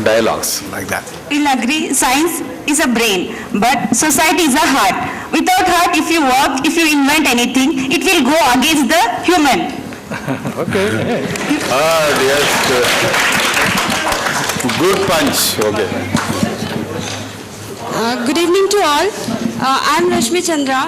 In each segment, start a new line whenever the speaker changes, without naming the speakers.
dialogues like that.
We'll agree, science is a brain, but society is a heart. Without heart, if you work, if you invent anything, it will go against the human.
Okay. Yes. Good punch. Okay.
Good evening to all. I'm Rashmi Chandra,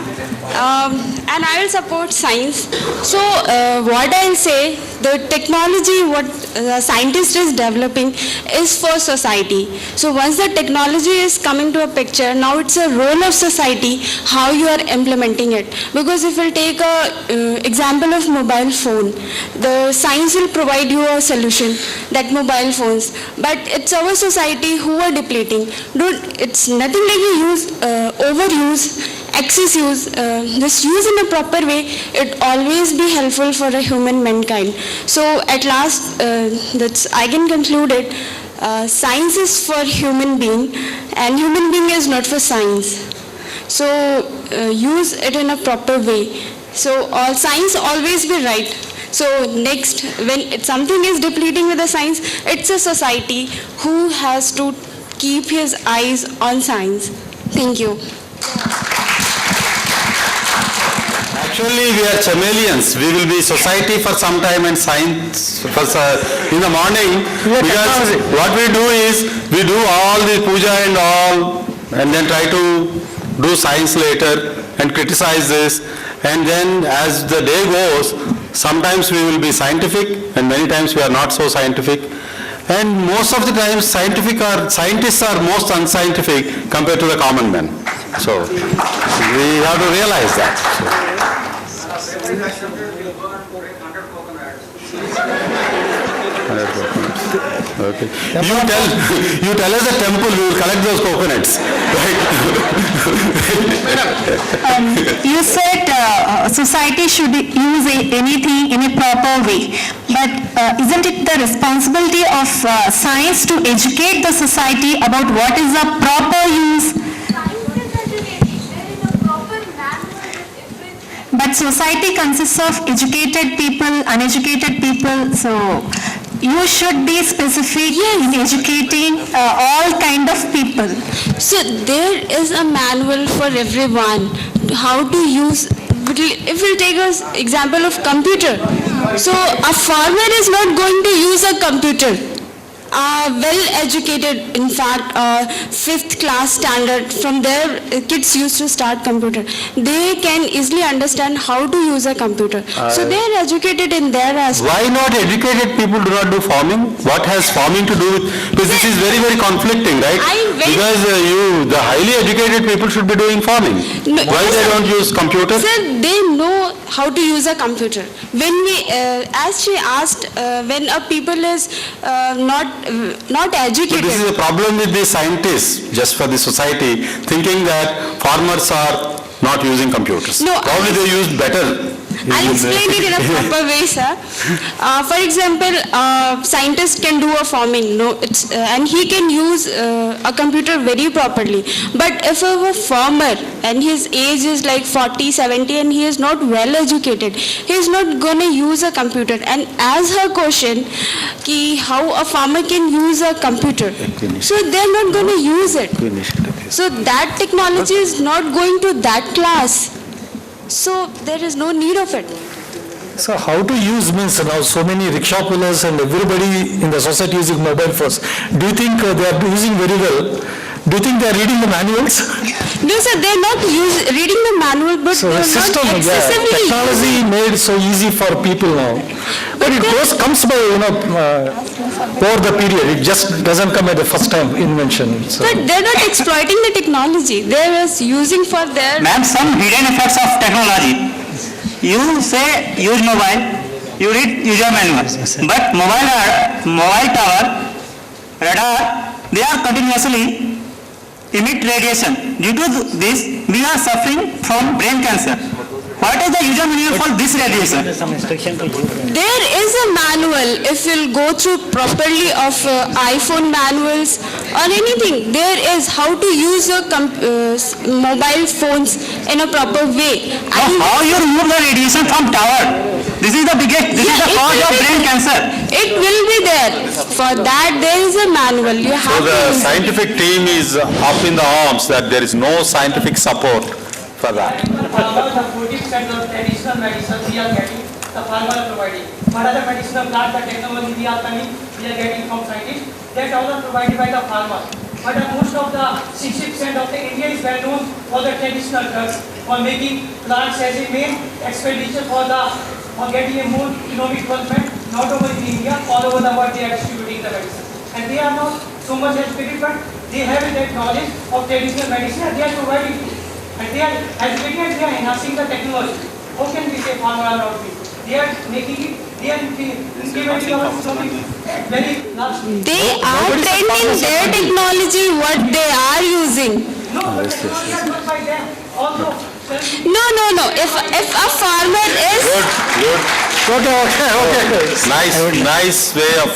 and I will support science. So, what I'll say, the technology what the scientist is developing is for society. So, once the technology is coming to a picture, now it's a role of society how you are implementing it. Because if we'll take a example of mobile phone, the science will provide you a solution, that mobile phones. But it's our society who are depleting. It's nothing like you use, overuse, excess use, just use in a proper way, it always be helpful for a human mankind. So at last, I can conclude it, science is for human being and human being is not for science. So use it in a proper way. So all science always be right. So next, when something is depleting with the science, it's a society who has to keep his eyes on science. Thank you.
Actually, we are chameleons. We will be society for some time and science for in the morning. Because what we do is, we do all the puja and all, and then try to do science later and criticize this. And then as the day goes, sometimes we will be scientific and many times we are not so scientific. And most of the times scientists are most unscientific compared to the common man. So we have to realize that. Okay. You tell us the temple, we will collect those coconuts.
You said society should use anything in a proper way, but isn't it the responsibility of science to educate the society about what is the proper use? But society consists of educated people, uneducated people, so you should be specific in educating all kind of people.
So there is a manual for everyone how to use. If we'll take an example of computer, so a farmer is not going to use a computer. Well educated, in fact, 5th class standard, from there kids used to start computer. They can easily understand how to use a computer. So they are educated in their aspect.
Why not educated people do not do farming? What has farming to do with, because this is very, very conflicting, right? Because the highly educated people should be doing farming. No, why they don't use computer?
Sir, they know how to use a computer. When we, as she asked, when a people is not educated.
But this is a problem with the scientists, just for the society, thinking that farmers are not using computers.
No,
probably they use better.
I'll explain it in a proper way, sir. For example, scientist can do a farming, and he can use a computer very properly. But if a farmer and his age is like 40, 70 and he is not well educated, he is not going to use a computer. And as her question, how a farmer can use a computer, so they are not going to use it. So that technology is not going to that class. So there is no need of it.
So how to use means now so many rickshaw pullers and everybody in the society using mobile phones. Do you think they are using very well? Do you think they are reading the manuals?
No, sir, they are not reading the manual, but
so
they are
system,
not excessively
technology made so easy for people now. But it comes by, over the period. It just doesn't come at the first time invention. So.
But they are not exploiting the technology. They are using for their...
Ma'am, some hidden effects of technology. You say use mobile, you read user manual. But mobile tower, radar, they are continuously emit radiation. Due to this, we are suffering from brain cancer. What is the user manual for this radiation?
There is a manual. If you'll go through properly of iPhone manuals or anything, there is how to use your mobile phones in a proper way.
How you remove the radiation from tower? This is the biggest, this is the
Yeah, it
cause
will
of
be
brain
there.
cancer.
It will be there. For that, there is a manual. You
So
have
the
to.
scientific team is up in the arms that there is no scientific support for that.
Farmers, the 40% of traditional medicine we are getting, the farmer are providing. What are the medicinal plants, the technology we are coming, we are getting from scientists, that all are provided by the farmers. But most of the 60% of the India is well known for the traditional drugs, for making plants as a main expenditure for getting a more economic development, not only in India, all over the world they are distributing the medicine. And they are not so much educated, but they have that knowledge of traditional medicine and they are providing it. And they are educating and they are enhancing the technology. How can we say farmer are not weak? They are making it, they are implementing our something very large.
They are trending their technology, what they are using.
No, but technology is not by them. Also,
No. If a farmer is,
Good, good.
Okay.
Nice way of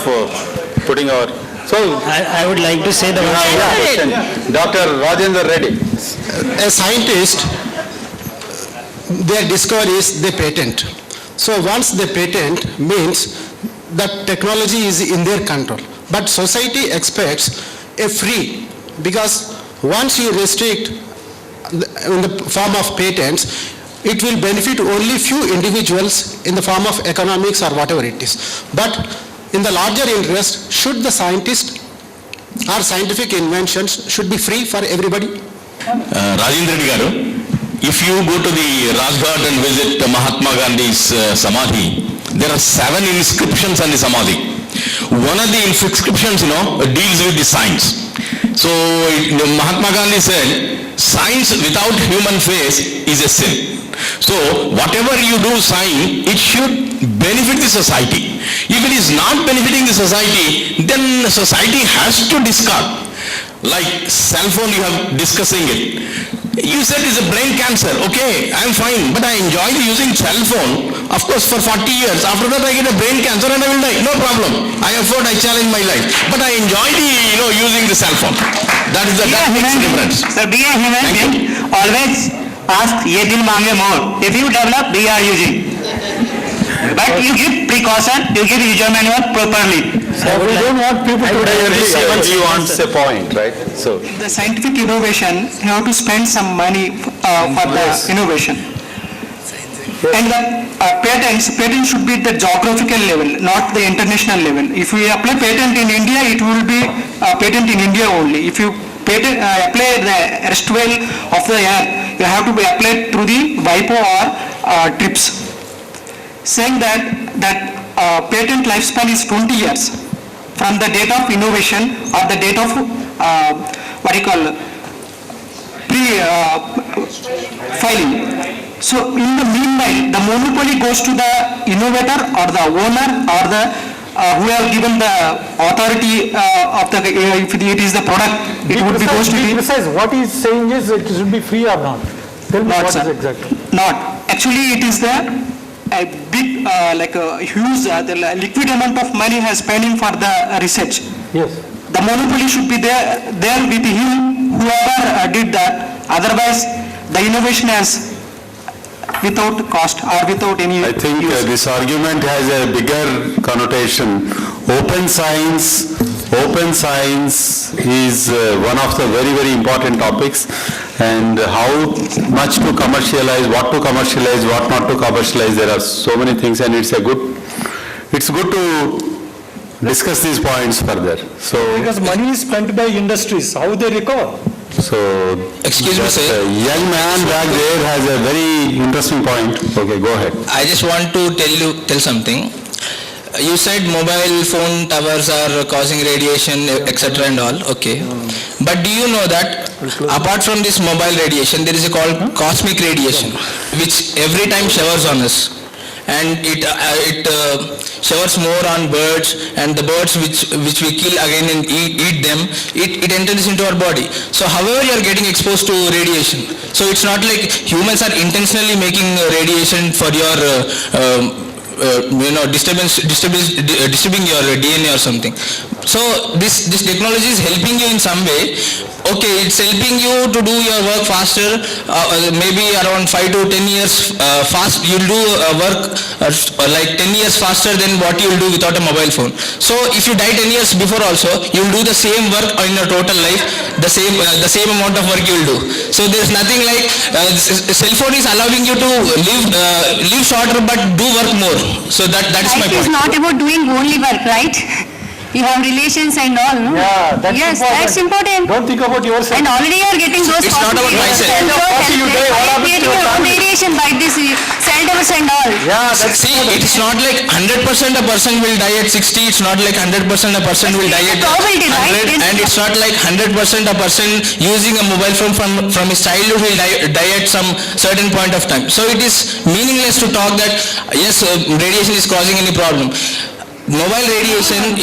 putting our, so.
I would like to say the
Dr. Rajendra Reddy.
a scientist, their discovery is they patent. So once they patent means that technology is in their control. But society expects a free, because once you restrict in the form of patents, it will benefit only few individuals in the form of economics or whatever it is. But in the larger interest, should the scientist or scientific inventions should be free for everybody?
Rajendra Reddy garu, if you go to the Rajghat and visit Mahatma Gandhi's Samadhi, there are 7 inscriptions on the Samadhi. One of the inscriptions, deals with the science. So Mahatma Gandhi said, science without human face is a sin. So whatever you do science, it should benefit the society. If it is not benefiting the society, then society has to discard. Like cell phone, you have discussing it. You said it's a brain cancer. Okay, I'm fine, but I enjoy using cell phone. Of course, for 40 years. After that, I get a brain cancer and I will die. No problem. I afford, I challenge my life. But I enjoy using the cell phone. That is that makes a difference.
Sir, being a human
Thank you.
being, always ask, ye dil mange more. If you develop, we are using. But you give precaution, you give user manual properly.
We don't want people to die early.
He wants a point, right? So.
The scientific innovation, you have to spend some money for the innovation. And the patents should be at the geographical level, not the international level. If we apply patent in India, it will be patent in India only. If you apply the erstwhile of the earth, you have to be applied through the WIPO or TRIPS. Saying that patent lifespan is 20 years from the date of innovation or the date of filing. So in the meanwhile, the monopoly goes to the innovator or the owner or the who have given the authority of the if it is the product, it would be goes to
Be
the
precise, what he's saying is it should be free or not? Tell me
Not,
what is
sir.
exactly.
Not. Actually, it is a big, like a huge, the liquid amount of money has spending for the research.
Yes.
The monopoly should be there with him, whoever did that. Otherwise, the innovation has without cost or without any
I think
use.
this argument has a bigger connotation. Open science is one of the very, very important topics, and how much to commercialize, what to commercialize, what not to commercialize, there are so many things, and it's good to discuss these points further. So,
Because money is spent by industries, how they recover?
Excuse me,
that,
sir.
young man back there has a very interesting point. Okay, go ahead.
I just want to tell something. You said mobile phone towers are causing radiation, etc. and all, okay. But do you know that apart from this mobile radiation, there is a called cosmic radiation, which every time showers on us. And it showers more on birds, and the birds which we kill again and eat them, it enters into our body. So however you are getting exposed to radiation, so it's not like humans are intentionally making radiation for your disturbing your DNA or something. So this technology is helping you in some way. Okay, it's helping you to do your work faster, maybe around 5 to 10 years fast. You'll do work like 10 years faster than what you'll do without a mobile phone. So if you die 10 years before also, you'll do the same work in your total life, the same amount of work you'll do. So there's nothing like, cell phone is allowing you to live shorter but do work more. So that is my
Life is
point.
not about doing only work, right? You have relations and all, no?
Yeah, that's
Yes,
important.
that's important.
Don't think about yourself.
And already you are getting those
It's not about myself.
You die, what happens to
Creating
your
your own
family?
radiation by this cell towers and all.
Yeah, that's
See, it's not like 100% a person will die at 60, it's not like 100% a person will die at
Probability, right?
100, and it's not like 100% a person using a mobile phone from his childhood will die at some certain point of time. So it is meaningless to talk that, yes, radiation is causing any problem. Mobile radiation,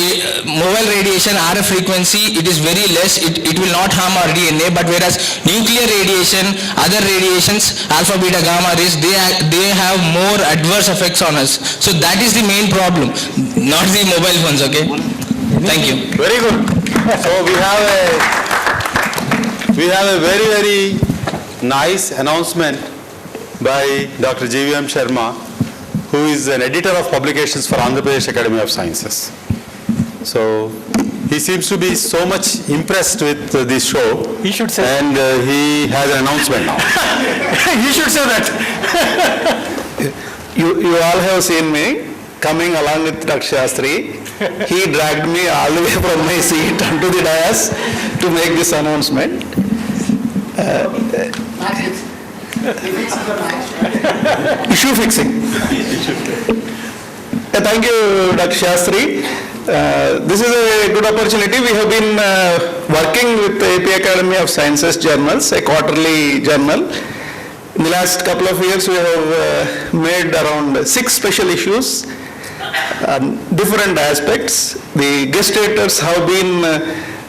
RF frequency, it is very less, it will not harm our DNA, but whereas nuclear radiation, other radiations, alpha, beta, gamma rays, they have more adverse effects on us. So that is the main problem, not the mobile phones, okay? Thank you.
Very good. So we have a very, very nice announcement by Dr. GVM Sharma, who is an editor of publications for Andhra Pradesh Academy of Sciences. So he seems to be so much impressed with this show.
He should say.
And he has an announcement now.
You should say that.
You all have seen me coming along with Dr. Shastri. He dragged me all the way from my seat onto the dais to make this announcement. Issue fixing. Thank you, Dr. Shastri. This is a good opportunity. We have been working with the AP Academy of Sciences journals, a quarterly journal. In the last couple of years, we have made around 6 special issues, different aspects. The guest editors have been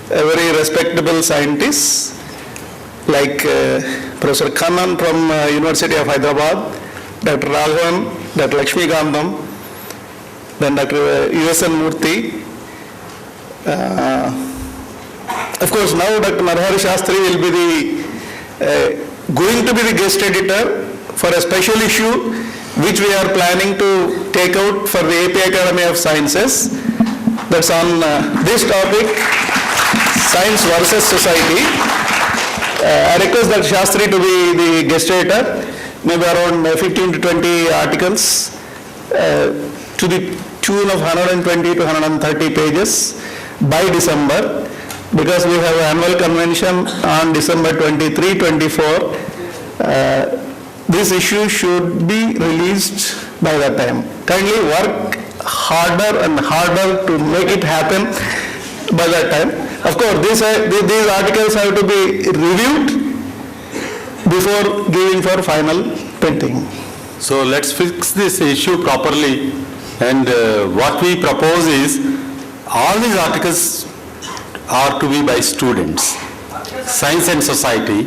very respectable scientists, like Professor Kannan from University of Hyderabad, Dr. Raghavan, Dr. Lakshmi Gandham, then Dr. U.S.N. Murthy. Of course, now Dr. Narahari Shastri will be going to be the guest editor for a special issue which we are planning to take out for the AP Academy of Sciences. That's on this topic, Science versus Society. I request Dr. Shastri to be the guest editor, maybe around 15 to 20 articles to the tune of 120 to 130 pages by December, because we have an annual convention on December 23, 24. This issue should be released by that time. Kindly work harder and harder to make it happen by that time. Of course, these articles have to be reviewed before giving for final printing.
So let's fix this issue properly, and what we propose is all these articles are to be by students, science and society.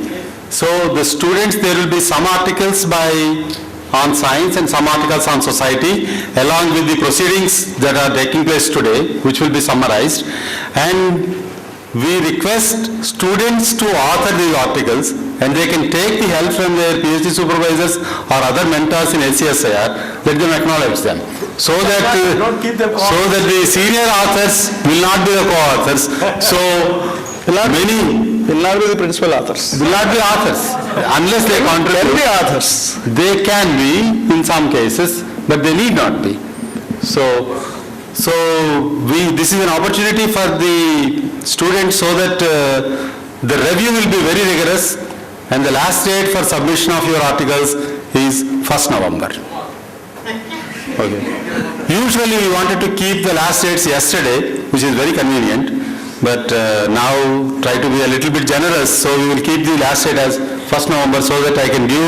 So the students, there will be some articles on science and some articles on society, along with the proceedings that are taking place today, which will be summarized. And we request students to author these articles, and they can take the help from their PhD supervisors or other mentors in LCSIR. Let them acknowledge them, so that the senior authors will not be the co-authors. So many
Will not be the principal authors.
will not be authors unless they
Can
contribute.
be authors.
They can be in some cases, but they need not be. So this is an opportunity for the students, so that the review will be very rigorous, and the last date for submission of your articles is 1st November. Okay. Usually we wanted to keep the last dates yesterday, which is very convenient, but now try to be a little bit generous, so we will keep the last date as 1st November, so that I can give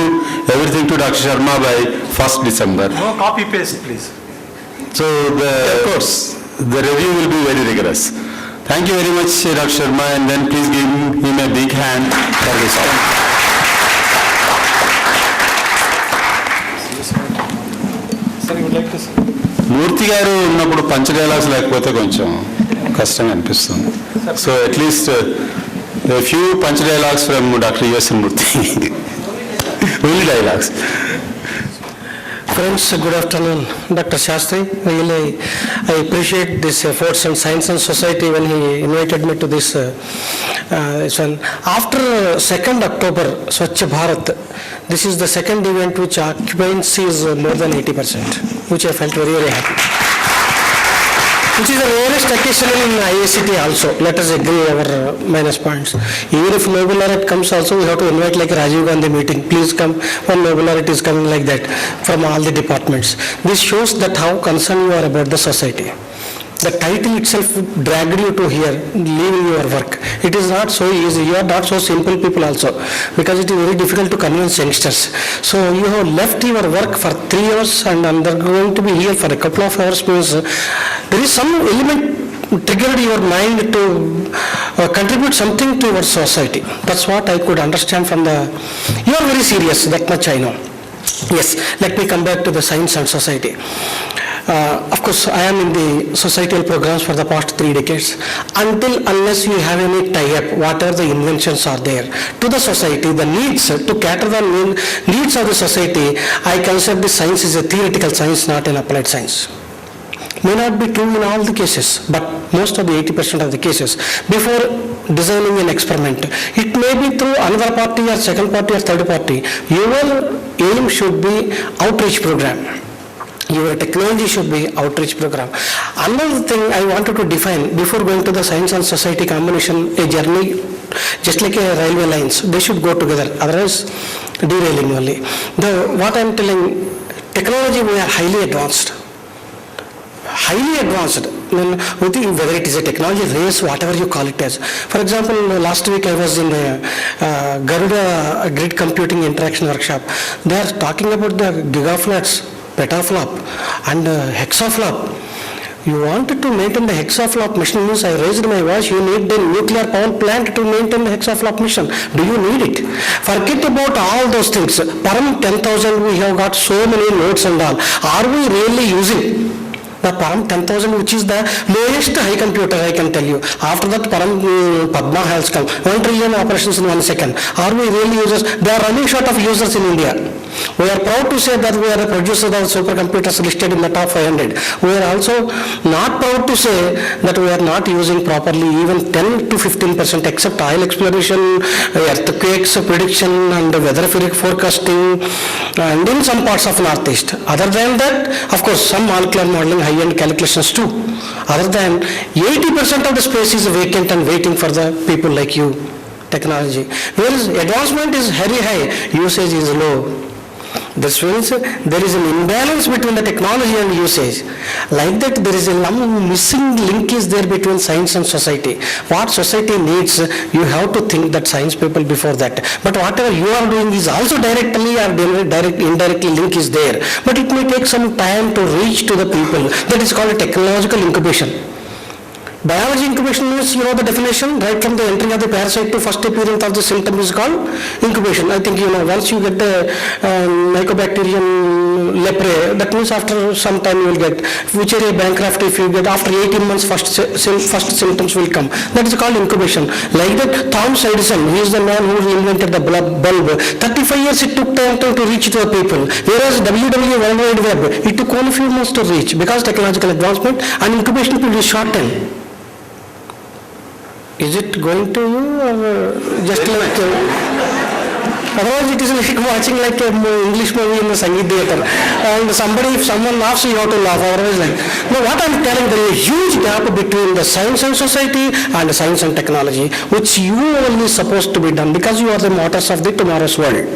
everything to Dr. Sharma by 1st December.
No copy paste, please.
So of course, the review will be very rigorous. Thank you very much, Dr. Sharma, and then please give him a big hand for this all.
Sir, you would like to say?
మూర్తి గారు ఉన్నప్పుడు పంచ dialogues లేకపోతే కొంచెం కష్టంగా అనిపిస్తుంది. So at least few punch dialogues from doctor USN Murthy. Only dialogues.
Friends, good afternoon. Dr. Shastri, really I appreciate this efforts and Science and Society when he invited me to this one. After 2nd October, Swachh Bharat, this is the second event which occupancy is more than 80%, which I felt very, very happy. Which is the rarest occasion in IACT also. Let us agree our minus points. Even if Nobel laureate comes also, we have to invite like Rajiv Gandhi meeting. Please come when Nobel laureate is coming like that from all the departments. This shows that how concerned you are about the society. The title itself dragged you to here, leaving your work. It is not so easy. You are not so simple people also, because it is very difficult to convince youngsters. So you have left your work for 3 hours and are going to be here for a couple of hours means there is some element triggered your mind to contribute something to our society. That's what I could understand from the... You are very serious, that much I know. Yes, let me come back to the Science and Society. Of course, I am in the societal programs for the past 3 decades. Unless you have any tie-up, whatever the inventions are there, to the society, the needs, to cater the needs of the society, I consider this science is a theoretical science, not an applied science. May not be true in all the cases, but most of the 80% of the cases, before designing an experiment, it may be through another party or second party or third party. Your aim should be outreach program. Your technology should be outreach program. Another thing I wanted to define before going to the Science and Society combination, a journey just like a railway lines, they should go together, otherwise derailing only. What I am telling, technology we are highly advanced. Highly advanced, whether it is a technology race, whatever you call it as. For example, last week I was in the Garuda Grid Computing Interaction Workshop. They are talking about the gigaflops, petaflop and hexaflop. You wanted to maintain the hexaflop mission means I raised my voice, you need the nuclear power plant to maintain the hexaflop mission. Do you need it? Forget about all those things. Param 10,000 we have got so many nodes and all. Are we really using the Param 10,000, which is the lowest high computer, I can tell you. After that, Param Padma has come. 1 trillion operations in 1 second. Are we really users? They are running short of users in India. We are proud to say that we are the producers of supercomputers listed in the top 500. We are also not proud to say that we are not using properly even 10 to 15% except oil exploration, earthquakes prediction and weather forecasting and in some parts of Northeast. Other than that, of course, some molecular modeling, high-end calculations too. Other than 80% of the space is vacant and waiting for the people like you, technology. Whereas advancement is very high, usage is low. This means there is an imbalance between the technology and usage. Like that, there is a missing link is there between science and society. What society needs, you have to think that science people before that. But whatever you are doing is also directly or indirectly link is there. But it may take some time to reach to the people. That is called a technological incubation. Biology incubation means, you know the definition, right from the entry of the parasite to first appearance of the symptom is called incubation. I think you know, once you get the Mycobacterium leprae, that means after some time you will get Wuchereria bancroft, if you get after 18 months first symptoms will come. That is called incubation. Like that, Thomas Edison, he is the man who invented the bulb. 35 years it took time to reach to the people. Whereas WWW, World Wide Web, it took only few months to reach because technological advancement and incubation period is short time. Is it going to you or just like... Otherwise it is like watching like an English movie in the Sangeet theatre. And if someone laughs, you have to laugh. Otherwise like... No, what I am telling, there is a huge gap between the science and society and the science and technology, which you only supposed to be done because you are the motors of the tomorrow's world.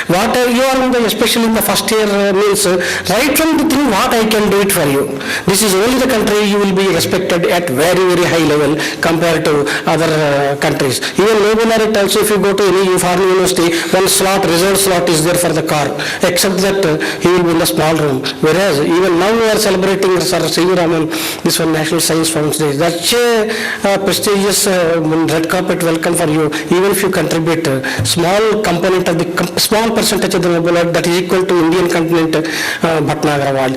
What you are in the, especially in the first year means right from the thing what I can do it for you. This is only the country you will be respected at very, very high level compared to other countries. Even Nobel laureate also, if you go to any foreign university, one slot, reserved slot is there for the car, except that he will be in the small room. Whereas even now we are celebrating Sir C.V. Raman, this one National Science Foundation Day. That's a prestigious red carpet welcome for you, even if you contribute small component of the small percentage of the Nobel Award, that is equal to Indian continent Bhatnagar Award.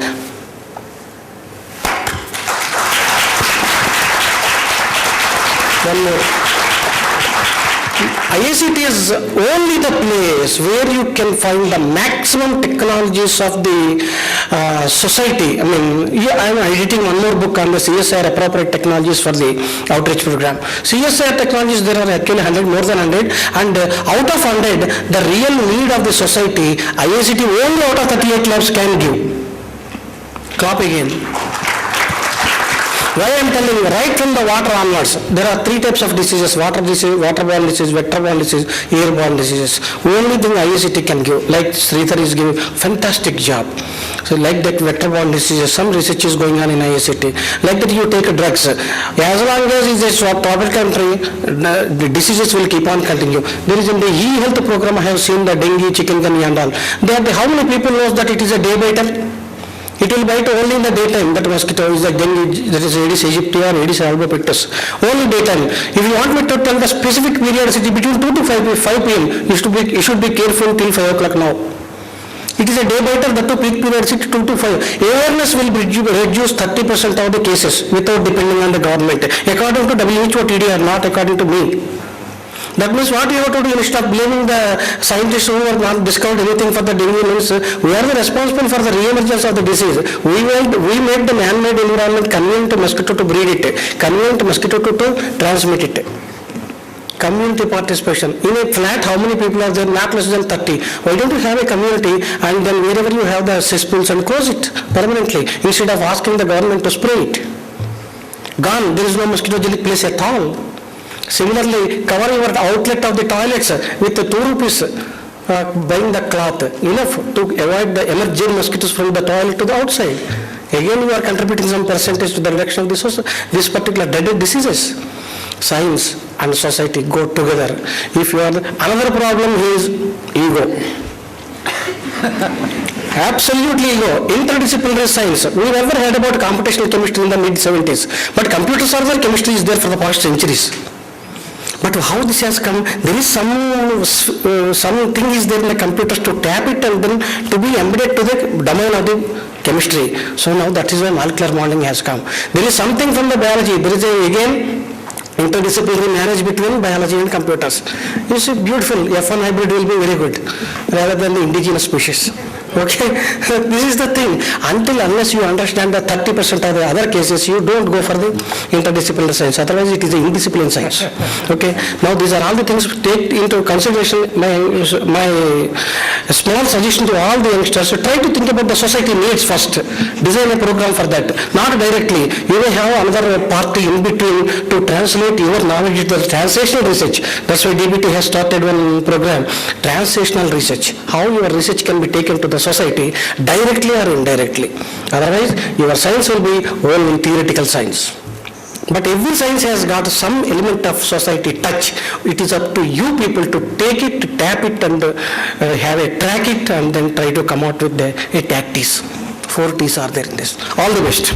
IICT is only the place where you can find the maximum technologies of the society. I mean, I am editing one more book on the CSR appropriate technologies for the outreach program. CSR technologies, there are actually 100, more than 100, and out of 100, the real need of the society, IICT only out of 38 labs can give. Clap again. Why I am telling you, right from the water onwards, there are 3 types of diseases: water disease, waterborne disease, vector-borne disease, airborne diseases. Only thing IICT can give, like Sridhar is giving fantastic job. So like that vector-borne diseases, some research is going on in IICT. Like that you take drugs. As long as it is a tropical country, the diseases will keep on continue. There is in the e-health program, I have seen the dengue, chikungunya and all. How many people knows that it is a day biter? It will bite only in the daytime. That mosquito is the dengue, that is Aedes aegypti or Aedes albopictus. Only daytime. If you want me to tell the specific periodicity between 2 to 5 p.m., you should be careful till 5 o'clock now. It is a day biter, that to peak periodicity 2 to 5. Awareness will reduce 30% of the cases without depending on the government. According to WHO TDR, not according to me. That means what you have to do, instead of blaming the scientists who have not discovered anything for the dengue, means we are the responsible for the re-emergence of the disease. We made the man-made environment convenient to mosquito to breed it, convenient to mosquito to transmit it. Community participation. In a flat, how many people are there? Not less than 30. Why don't you have a community and then wherever you have the cesspools and close it permanently instead of asking the government to spray it? Gone. There is no mosquito-genic place at all. Similarly, cover your outlet of the toilets with 2 rupees, buying the cloth, enough to avoid the emerging mosquitoes from the toilet to the outside. Again, you are contributing some percentage to the reduction of this particular dreaded diseases. Science and society go together. If you are, another problem is ego. Absolutely ego. Interdisciplinary science. We never heard about computational chemistry in the mid-70s. But computers are there, chemistry is there for the past centuries. But how this has come, there is something is there in the computers to tap it and then to be embedded to the domain of the chemistry. So now that is why molecular modeling has come. There is something from the biology. There is again interdisciplinary marriage between biology and computers. You see, beautiful. F1 hybrid will be very good rather than the indigenous species. Okay, this is the thing. Unless you understand the 30% of the other cases, you don't go for the interdisciplinary science. Otherwise, it is an indisciplinary science. Okay. Now, these are all the things take into consideration. My small suggestion to all the youngsters: try to think about the society needs first. Design a program for that. Not directly. You may have another party in between to translate your knowledge to the translational research. That's why DBT has started one program, translational research. How your research can be taken to the society directly or indirectly. Otherwise, your science will be only theoretical science. But every science has got some element of society touch. It is up to you people to take it, to tap it and have a track it and then try to come out with a tactics. 4 T's are there in this. All the best.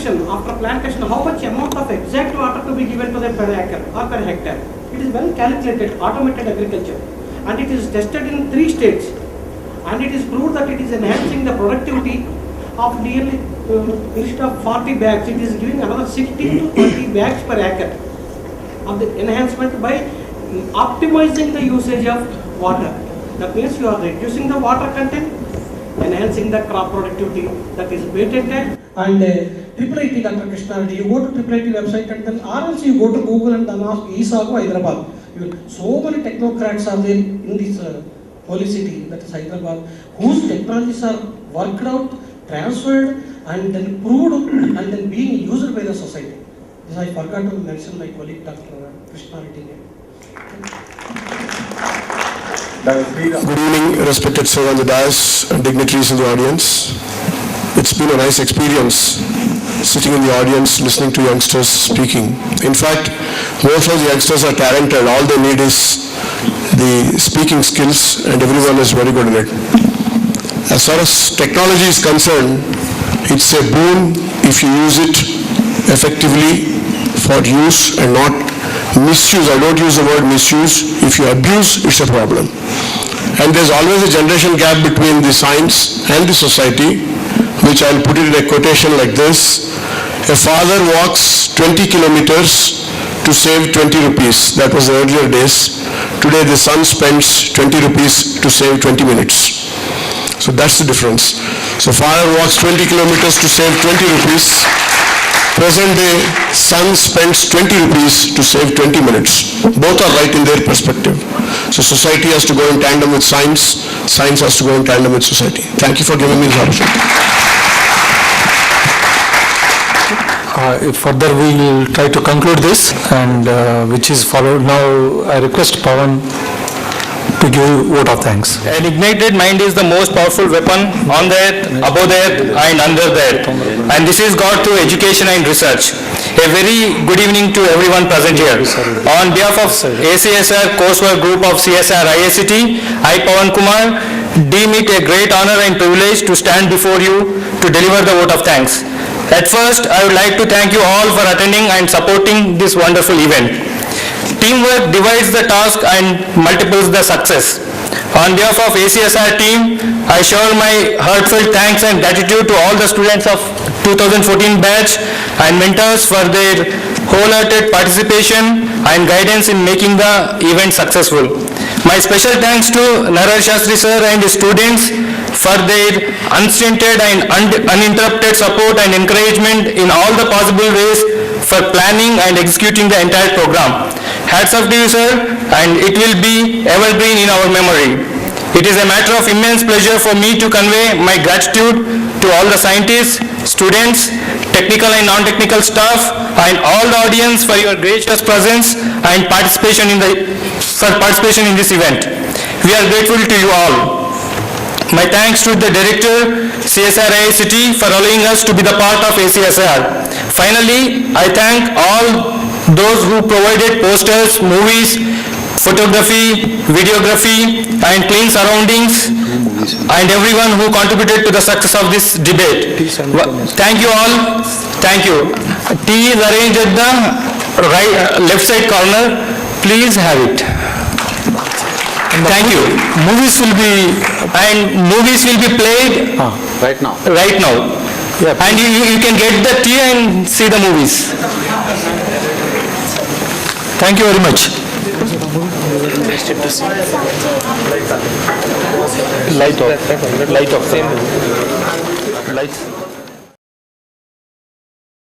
After plantation, how much amount of exact water to be given to them per acre or per hectare? It is well calculated, automated agriculture. And it is tested in 3 states, and it is proved that it is enhancing the productivity of nearly instead of 40 bags, it is giving another 16 to 20 bags per acre of the enhancement by optimizing the usage of water. That means you are reducing the water content, enhancing the crop productivity, that is patented. And IIIT, Dr. Krishna Reddy, you go to IIIT website and then or else you go to Google and then ask ESAGO Hyderabad. So many technocrats are there in this holy city, that is Hyderabad, whose technologies are worked out, transferred and then proved and then being used by the society. This I forgot to mention my colleague Dr. Krishna Reddy.
Good evening, respected sir on the dais and dignitaries in the audience. It's been a nice experience sitting in the audience listening to youngsters speaking. In fact, most of the youngsters are talented. All they need is the speaking skills and everyone is very good in it. As far as technology is concerned, it's a boon if you use it effectively for use and not misuse. I don't use the word misuse. If you abuse, it's a problem. And there's always a generation gap between the science and the society, which I'll put it in a quotation like this: A father walks 20 kilometers to save 20 rupees. That was the earlier days. Today the son spends 20 rupees to save 20 minutes. So that's the difference. So father walks 20 kilometers to save 20 rupees. Present day, son spends 20 rupees to save 20 minutes. Both are right in their perspective. So society has to go in tandem with science. Science has to go in tandem with society. Thank you for giving me this opportunity.
Further, we will try to conclude this, and which is followed now. I request Pawan to give vote of thanks.
An ignited mind is the most powerful weapon on the earth, above the earth and under the earth. And this is got through education and research. A very good evening to everyone present here. On behalf of ACSR coursework group of CSR IACT, I Pawan Kumar deem it a great honor and privilege to stand before you to deliver the vote of thanks. At first, I would like to thank you all for attending and supporting this wonderful event. Teamwork divides the task and multiples the success. On behalf of ACSR team, I shower my heartfelt thanks and gratitude to all the students of 2014 batch and mentors for their wholehearted participation and guidance in making the event successful. My special thanks to Narahari Shastri sir and his students for their unstinted and uninterrupted support and encouragement in all the possible ways for planning and executing the entire program. Hats off to you, sir, and it will be evergreen in our memory. It is a matter of immense pleasure for me to convey my gratitude to all the scientists, students, technical and non-technical staff, and all the audience for your gracious presence and participation in this event. We are grateful to you all. My thanks to the director, CSR IACT, for allowing us to be the part of ACSR. Finally, I thank all those who provided posters, movies, photography, videography, and clean surroundings, and everyone who contributed to the success of this debate. Thank you all. Thank you. Tea is arranged at the left side corner. Please have it. Thank you. Movies will be played
Right now.
right now. And you can get the tea and see the movies.
Thank you very much.
Light off. Light off.